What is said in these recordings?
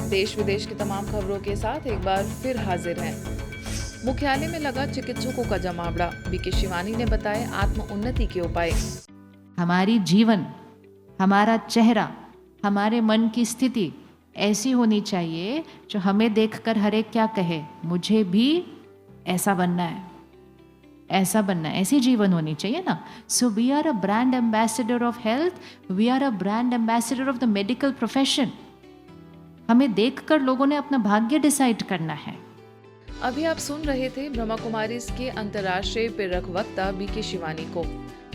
देश विदेश की तमाम खबरों के साथ एक बार फिर हाजिर हैं। मुख्यालय में लगा चिकित्सकों का जमावड़ा, बीके शिवानी ने बताए आत्म उन्नति के उपाय। हमारी जीवन, हमारा चेहरा, हमारे मन की स्थिति ऐसी होनी चाहिए जो हमें देखकर हर एक क्या कहे, मुझे भी ऐसा बनना है, ऐसा बनना है, ऐसी जीवन होनी चाहिए ना। So we are a brand ambassador of health, we are a brand ambassador of the medical profession. हमें देखकर लोगों ने अपना भाग्य डिसाइड करना है। अभी आप सुन रहे थे ब्रह्मा कुमारीज के अंतर्राष्ट्रीय प्रेरक वक्ता बीके शिवानी को।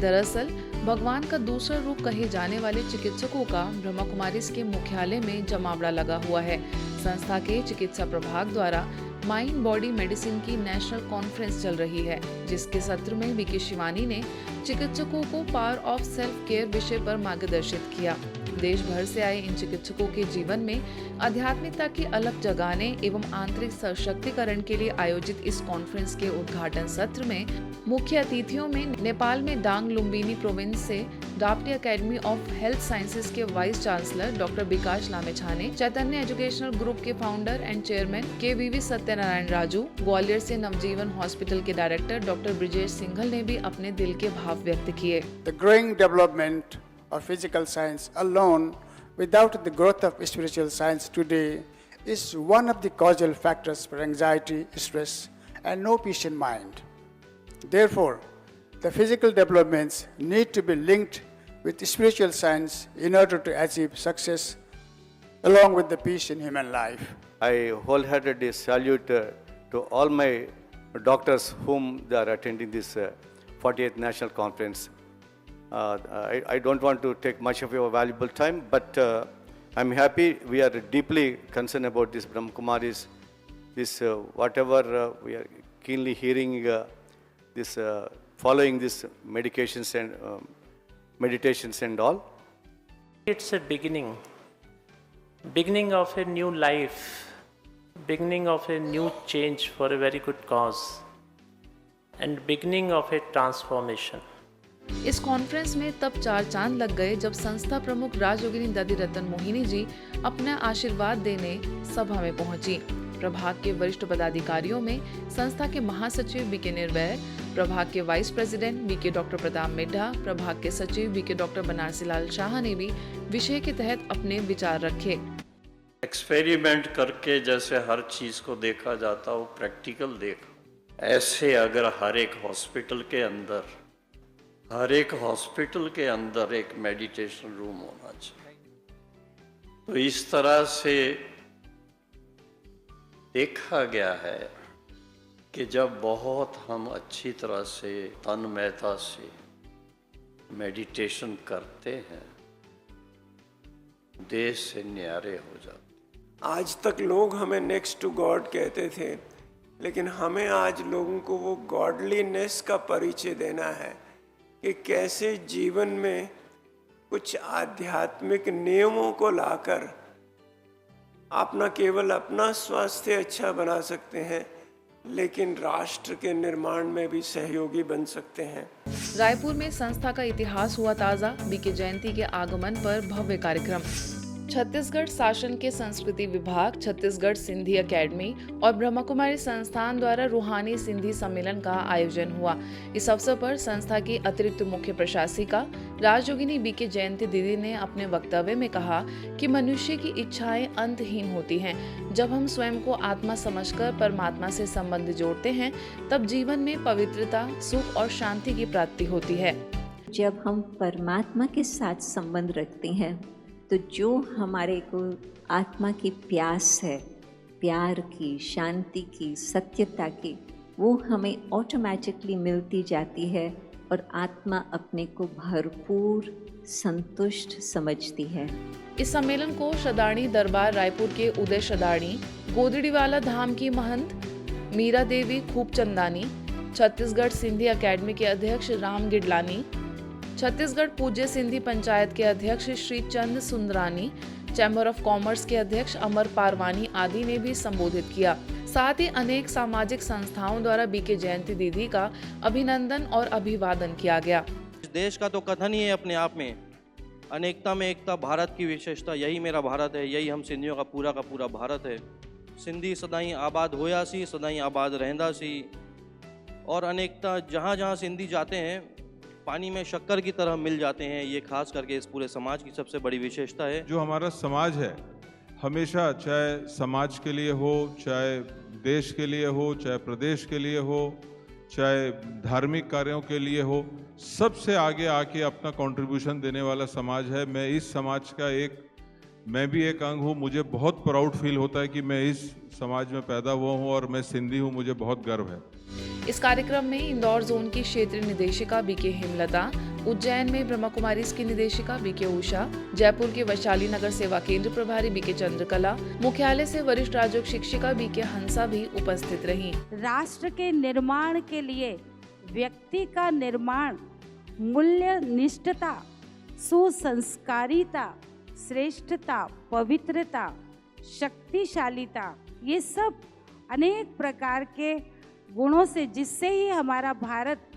दरअसल भगवान का दूसरा रूप कहे जाने वाले चिकित्सकों का ब्रह्मा कुमारीज के मुख्यालय में जमावड़ा लगा हुआ है। संस्था के चिकित्सा प्रभाग द्वारा माइंड बॉडी मेडिसिन की नेशनल कॉन्फ्रेंस चल रही है, जिसके सत्र में बीके शिवानी ने चिकित्सकों को पावर ऑफ सेल्फ केयर विषय पर मार्गदर्शित किया। देश भर से आए इन चिकित्सकों के जीवन में आध्यात्मिकता की अलख जगाने एवं आंतरिक सशक्तिकरण के लिए आयोजित इस कॉन्फ्रेंस के उद्घाटन सत्र में मुख्य अतिथियों में नेपाल में डांग लुम्बिनी प्रोविंस से डाप्टी एकेडमी ऑफ हेल्थ साइंसेज के वाइस चांसलर डॉक्टर विकास लामेछाने, चैतन्य एजुकेशनल ग्रुप के फाउंडर एंड चेयरमैन के सत्यनारायण राजू, ग्वालियर से नवजीवन हॉस्पिटल के डायरेक्टर डॉक्टर ब्रिजेश सिंघल ने भी अपने दिल के भाव व्यक्त किए। The growing development of physical science alone without the growth of spiritual science today is one of the causal factors for anxiety, stress and no peace in mind. Therefore, the physical developments need to be linked with spiritual science in order to achieve success along with the peace in human life. I wholeheartedly salute to all my doctors whom they are attending this 48th National Conference. I don't want to take much of your valuable time, but I'm happy. We are deeply concerned about this Brahma Kumaris, this whatever we are keenly hearing, this following this medications and meditations and all. It's a beginning of a new life, beginning of a new change for a very good cause, and beginning of a transformation. इस conference में तब चार चांद लग गए जब संस्था प्रमुख राजयोगिनी दधि रतन मोहिनी जी अपना आशीर्वाद देने सभा में पहुंची। प्रभाग के वरिष्ठ पदाधिकारियों में संस्था के महासचिव बीके निर्वैर, प्रभाग के vice president BK doctor Pratap Middha, प्रभाग के सचिव बीके डॉक्टर बनारसी लाल शाह ने भी विषय के तहत अपने विचार रखे। एक्सपेरिमेंट करके जैसे हर चीज को देखा जाता हो, प्रैक्टिकल देखो, ऐसे अगर हर एक हॉस्पिटल के अंदर एक मेडिटेशन रूम होना चाहिए, तो इस तरह से देखा गया है कि जब बहुत हम अच्छी तरह से तन्मयता से मेडिटेशन करते हैं, देश से न्यारे हो जाते। आज तक लोग हमें नेक्स्ट टू गॉड कहते थे, लेकिन हमें आज लोगों को वो गॉडलीनेस का परिचय देना है कि कैसे जीवन में कुछ आध्यात्मिक नियमों को लाकर आप न केवल अपना स्वास्थ्य अच्छा बना सकते हैं, लेकिन राष्ट्र के निर्माण में भी सहयोगी बन सकते हैं। रायपुर में संस्था का इतिहास हुआ ताज़ा, बीके जयंती के आगमन पर भव्य कार्यक्रम। छत्तीसगढ़ शासन के संस्कृति विभाग, छत्तीसगढ़ सिंधी एकेडमी और ब्रह्मा कुमारी संस्थान द्वारा रूहानी सिंधी सम्मेलन का आयोजन हुआ। इस अवसर पर संस्था की अतिरिक्त मुख्य प्रशासिका राजयोगिनी बीके जयंती दीदी ने अपने वक्तव्य में कहा कि मनुष्य की इच्छाएं अंतहीन होती हैं। जब हम स्वयं को आत्मा समझकर परमात्मा से संबंध जोड़ते हैं, तब जीवन में पवित्रता, सुख और शांति की प्राप्ति होती है। जब हम परमात्मा के साथ संबंध रखते हैं, तो जो हमारे को आत्मा की प्यास है, प्यार की, शांति की, सत्यता की, वो हमें ऑटोमेटिकली मिलती जाती है और आत्मा अपने को भरपूर संतुष्ट समझती है। इस सम्मेलन को शदाणी दरबार रायपुर के उदय शदाणी, गोदड़ीवाला धाम की महंत मीरा देवी खूबचंदानी, छत्तीसगढ़ सिंधी एकेडमी के अध्यक्ष राम गिडलानी, छत्तीसगढ़ पूज्य सिंधी पंचायत के अध्यक्ष श्री चंद सुंदरानी, चैम्बर ऑफ कॉमर्स के अध्यक्ष अमर पारवानी आदि ने भी संबोधित किया। साथ ही अनेक सामाजिक संस्थाओं द्वारा बीके जयंती दीदी का अभिनंदन और अभिवादन किया गया। देश का तो कथन ही है अपने आप में अनेकता में एकता भारत की विशेषता, यही मेरा भारत है, यही हम सिंधियों का पूरा भारत है। सिंधी सदाई आबाद होया सी, सदाई आबाद रहंदा सी। और अनेकता जहाँ जहाँ सिंधी जाते हैं पानी में शक्कर की तरह मिल जाते हैं। ये खास करके इस पूरे समाज की सबसे बड़ी विशेषता है। जो हमारा समाज है हमेशा, चाहे समाज के लिए हो, चाहे देश के लिए हो, चाहे प्रदेश के लिए हो, चाहे धार्मिक कार्यों के लिए हो, सबसे आगे आके अपना कंट्रीब्यूशन देने वाला समाज है। मैं इस समाज का मैं भी एक अंग हूँ। मुझे बहुत प्राउड फील होता है कि मैं इस समाज में पैदा हुआ हूँ और मैं सिंधी हूँ, मुझे बहुत गर्व है। इस कार्यक्रम में इंदौर जोन की क्षेत्रीय निदेशिका बीके हेमलता, उज्जैन में ब्रह्मा कुमारीज की निदेशिका बीके उषा, जयपुर के वैशाली नगर सेवा केंद्र प्रभारी बीके चंद्रकला, मुख्यालय से वरिष्ठ राजयोग शिक्षिका बीके हंसा भी उपस्थित रहीं। राष्ट्र के निर्माण के लिए व्यक्ति का निर्माण मूल्य निष्ठता, सुसंस्कारिता, श्रेष्ठता, पवित्रता, शक्तिशालीता, ये सब अनेक प्रकार के गुणों से, जिससे ही हमारा भारत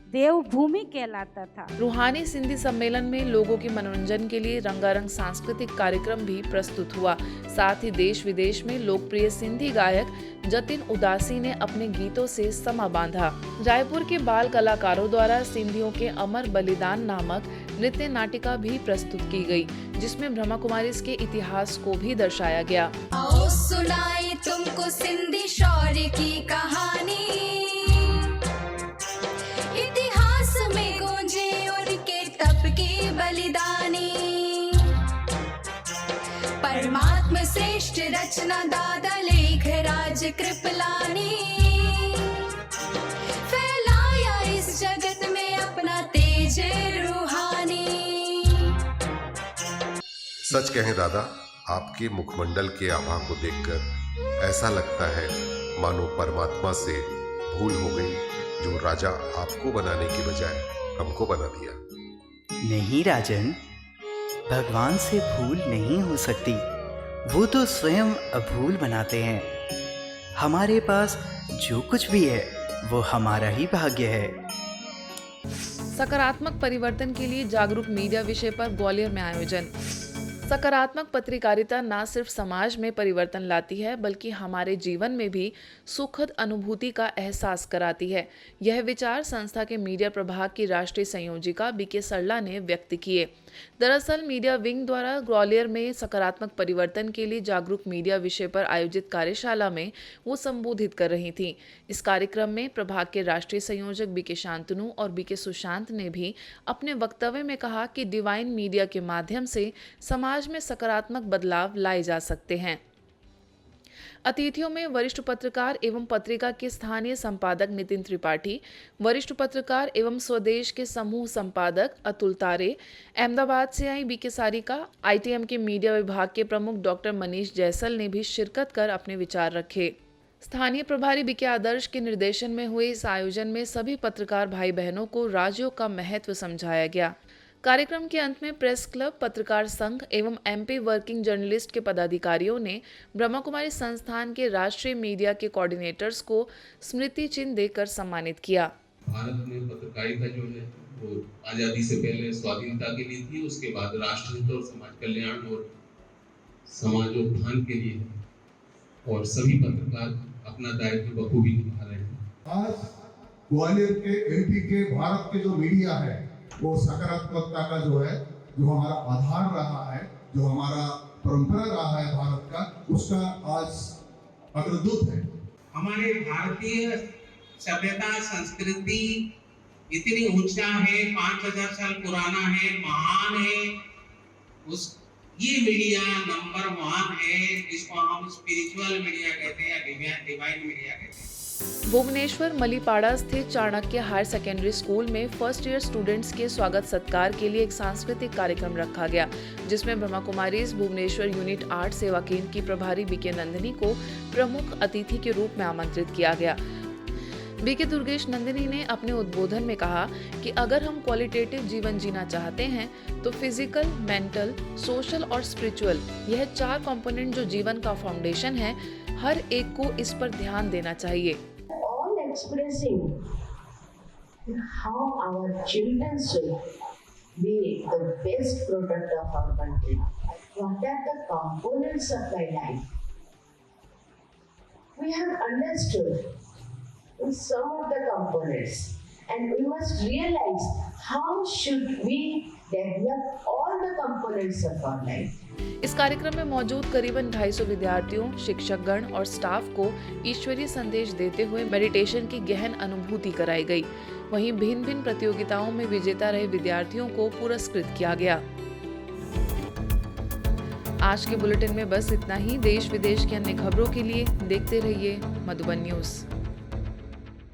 देवभूमि कहलाता था। रूहानी सिंधी सम्मेलन में लोगों के मनोरंजन के लिए रंगारंग सांस्कृतिक कार्यक्रम भी प्रस्तुत हुआ। साथ ही देश विदेश में लोकप्रिय सिंधी गायक जतिन उदासी ने अपने गीतों से समा बांधा। रायपुर के बाल कलाकारों द्वारा सिंधियों के अमर बलिदान नामक नृत्य नाटिका भी प्रस्तुत की गई, जिसमें ब्रह्मा कुमारीज के इतिहास को भी दर्शाया गया। आओ सुनाई तुमको सिंधी शौर्य की कहानी, इतिहास में गूंजे उनके तप की बलिदानी। परमात्मा श्रेष्ठ रचना दादा लेख राज कृपलानी, फैलाया इस जगत में अपना तेज रूहानी। सच कहें दादा, आपके मुखमंडल के आभा को देखकर ऐसा लगता है मानो परमात्मा से भूल हो गई, जो राजा आपको बनाने की बजाय हमको बना दिया। नहीं राजन, भगवान से भूल नहीं हो सकती, वो तो स्वयं अभूल बनाते हैं। हमारे पास जो कुछ भी है वो हमारा ही भाग्य है। सकारात्मक परिवर्तन के लिए जागरूक मीडिया विषय पर ग्वालियर में आयोजन। सकारात्मक पत्रकारिता न सिर्फ समाज में परिवर्तन लाती है, बल्कि हमारे जीवन में भी सुखद अनुभूति का एहसास कराती है। यह विचार संस्था के मीडिया प्रभाग की राष्ट्रीय संयोजिका बीके सरला ने व्यक्त किए। दरअसल मीडिया विंग द्वारा ग्वालियर में सकारात्मक परिवर्तन के लिए जागरूक मीडिया विषय पर आयोजित कार्यशाला में वो संबोधित कर रही थी। इस कार्यक्रम में प्रभाग के राष्ट्रीय संयोजक बीके शांतनु और बीके सुशांत ने भी अपने वक्तव्य में कहा कि डिवाइन मीडिया के माध्यम से समाज में सकारात्मक बदलाव लाए जा सकते हैं। अतिथियों में वरिष्ठ पत्रकार एवं पत्रिका के स्थानीय संपादक नितिन त्रिपाठी, वरिष्ठ पत्रकार एवं स्वदेश के समूह संपादक अतुल तारे, अहमदाबाद से आई बीके सारिका, आईटीएम के मीडिया विभाग के प्रमुख डॉक्टर मनीष जैसल ने भी शिरकत कर अपने विचार रखे। स्थानीय प्रभारी बीके आदर्श के निर्देशन में हुए इस आयोजन में सभी पत्रकार भाई बहनों को राजयोग का महत्व समझाया गया। कार्यक्रम के अंत में प्रेस क्लब, पत्रकार संघ एवं एमपी वर्किंग जर्नलिस्ट के पदाधिकारियों ने ब्रह्मा कुमारी संस्थान के राष्ट्रीय मीडिया के कोऑर्डिनेटर्स को स्मृति चिन्ह देकर सम्मानित किया। भारत में पत्रकारिता जो है वो आजादी से पहले स्वाधीनता के लिए थी, उसके बाद राष्ट्रहित और समाज कल्याण और समाजोत्थान के लिए, और सभी पत्रकार अपना दायित्व बखूबी निभा रहे हैं। आज ग्वालियर के एमपी के भारत के जो मीडिया है वो सकारात्मकता का जो है, जो हमारा आधार रहा है, जो हमारा परंपरा रहा है भारत का, उसका आज अग्रदूत है। हमारे भारतीय सभ्यता संस्कृति इतनी ऊंचा है, 5000 साल पुराना है, महान है। ये मीडिया नंबर 1 है, जिसको हम स्पिरिचुअल मीडिया कहते हैं या डिवाइन मीडिया कहते हैं। भुवनेश्वर मलीपाड़ा स्थित चाणक्य हायर सेकेंडरी स्कूल में फर्स्ट ईयर स्टूडेंट्स के स्वागत सत्कार के लिए एक सांस्कृतिक कार्यक्रम रखा गया, जिसमें ब्रह्मा कुमारीज भुवनेश्वर यूनिट 8 सेवा केंद्र की प्रभारी बीके नंदिनी को प्रमुख अतिथि के रूप में आमंत्रित किया गया। बीके दुर्गेश नंदिनी ने अपने उद्बोधन में कहा कि अगर हम क्वालिटेटिव जीवन जीना चाहते हैं तो फिजिकल, मेंटल, सोशल और स्पिरिचुअल, यह 4 कंपोनेंट जो जीवन का फाउंडेशन है, हर एक को इस पर ध्यान देना चाहिए। Expressing how our children should be the best product of our country. What are the components of my life? We have understood some of the components, and we must realize how should we develop all the components of our life. इस कार्यक्रम में मौजूद करीबन 250 विद्यार्थियों, शिक्षकगण और staff को ईश्वरीय संदेश देते हुए मेडिटेशन की गहन अनुभूति कराई गई। वहीं भिन्न भिन्न प्रतियोगिताओं में विजेता रहे विद्यार्थियों को पुरस्कृत किया गया। आज के बुलेटिन में बस इतना ही। देश विदेश की अन्य खबरों के लिए देखते रहिए मधुबन न्यूज़।